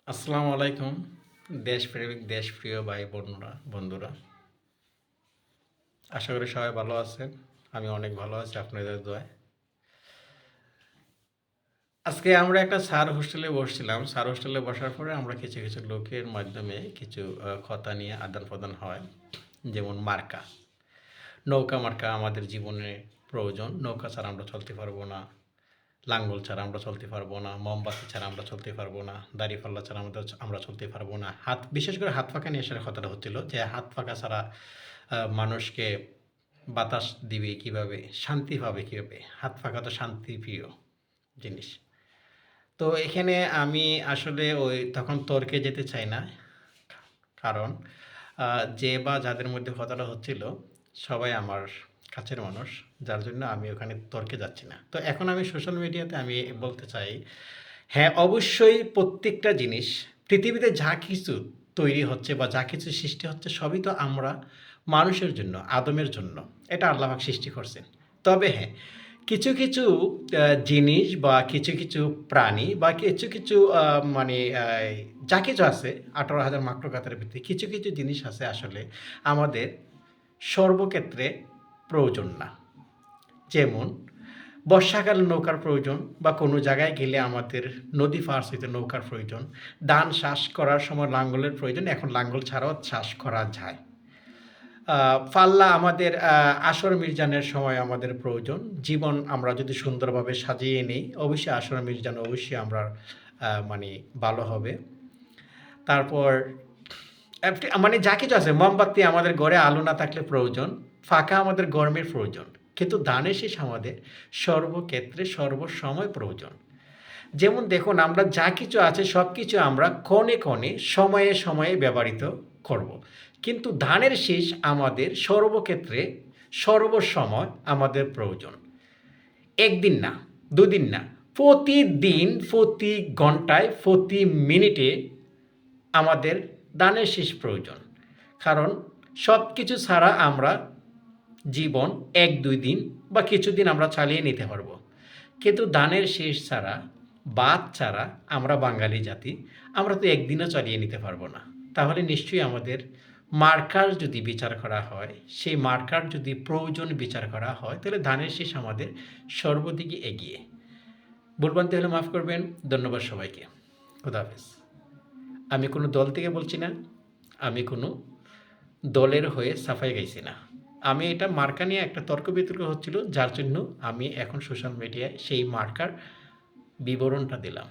আসসালামু আলাইকুম দেশপ্রেমিক দেশপ্রিয় ভাই বন্ধুরা আশা করি সবাই ভালো আছেন। আমি অনেক ভালো আছি আপনাদের দোয়ায়। আজকে আমরা একটা স্যার হোস্টেলে বসছিলাম। স্যার হোস্টেলে বসার পরে আমরা কিছু লোকের মাধ্যমে কিছু কথা নিয়ে আদান-প্রদান হয়। যেমন মার্কা। নৌকা মার্কা আমাদের জীবনে প্রয়োজন। নৌকা ছাড়া আমরা চলতে পারবো না। লাঙ্গল ছাড়া আমরা চলতে পারবো না, মোমবাতি ছাড়া আমরা চলতে পারবো না, দাড়িপাল্লা ছাড়া আমরা চলতে পারবো না। বিশেষ করে হাত পাখা নিয়ে আসার কথাটা হচ্ছিল যে হাত পাখা ছাড়া মানুষকে বাতাস দিবে কিভাবে, শান্তি পাবে কিভাবে? হাত পাখা তো শান্তিপ্রিয় জিনিস। তো এখানে আমি আসলে তখন তর্কে যেতে চাই না। কারণ যে বা যাদের মধ্যে কথাটা হচ্ছিল সবাই আমার কাছের মানুষ, যার জন্য আমি ওখানে তর্কে যাচ্ছি না। তো এখন আমি সোশ্যাল মিডিয়াতে আমি বলতে চাই, হ্যাঁ, অবশ্যই প্রত্যেকটা জিনিস পৃথিবীতে যা কিছু তৈরি হচ্ছে বা যা কিছু সৃষ্টি হচ্ছে সবই তো আমরা মানুষের জন্য, আদমের জন্য। এটা আল্লাহ পাক সৃষ্টি করছেন। তবে হ্যাঁ, কিছু জিনিস বা কিছু প্রাণী বা কিছু মানে যা কিছু আছে ১৮,০০০ মাকলুকাতের ভিতরে কিছু জিনিস আছে আসলে আমাদের সর্বক্ষেত্রে প্রয়োজন না। যেমন বর্ষাকালে নৌকার প্রয়োজন বা কোনো জায়গায় গেলে আমাদের নদী পার হইতে নৌকার প্রয়োজন। ধান চাষ করার সময় লাঙ্গলের প্রয়োজন। এখন লাঙ্গল ছাড়াও চাষ করা যায়। পাল্লা আমাদের আসর মির্জানের সময় আমাদের প্রয়োজন। জীবন আমরা যদি সুন্দরভাবে সাজিয়ে নিই, অবশ্যই আসর মির্জান অবশ্যই আমরা মানে ভালো হবে। তারপর মানে যা কিছু আছে, মোমবাতি আমাদের ঘরে আলো না থাকলে প্রয়োজন, ফাঁকা আমাদের গরমের প্রয়োজন। কিন্তু ধানের শীষ আমাদের সর্বক্ষেত্রে সর্বসময় প্রয়োজন। যেমন দেখুন, আমরা যা কিছু আছে সব কিছু আমরা ক্ষণে সময়ে ব্যবহৃত করব। কিন্তু ধানের শীষ আমাদের সর্বক্ষেত্রে সর্বসময় আমাদের প্রয়োজন। একদিন না, দুদিন না, প্রতিদিন, প্রতি ঘন্টায়, প্রতি মিনিটে আমাদের ধানের শীষ প্রয়োজন। কারণ সব কিছু ছাড়া আমরা জীবন ১-২ দিন বা কিছুদিন আমরা চালিয়ে নিতে পারবো। কিন্তু ধানের শীষ ছাড়া, ভাত ছাড়া আমরা বাঙালি জাতি, আমরা তো একদিনও চালিয়ে নিতে পারবো না। তাহলে নিশ্চয়ই আমাদের মার্কার যদি বিচার করা হয়, সেই মার্কার যদি প্রয়োজন বিচার করা হয়, তাহলে ধানের শীষ আমাদের সর্বদিকে এগিয়ে। ভুলভ্রান্তি হলে মাফ করবেন। ধন্যবাদ সবাইকে। খোদা হাফেজ। আমি কোনো দল থেকে বলছি না, আমি কোনো দলের হয়ে সাফাই গাইছি না। আমি এটা মার্কা নিয়ে একটা তর্ক বিতর্ক হচ্ছিল, যার জন্য আমি এখন সোশ্যাল মিডিয়ায় সেই মার্কার বিবরণটা দিলাম।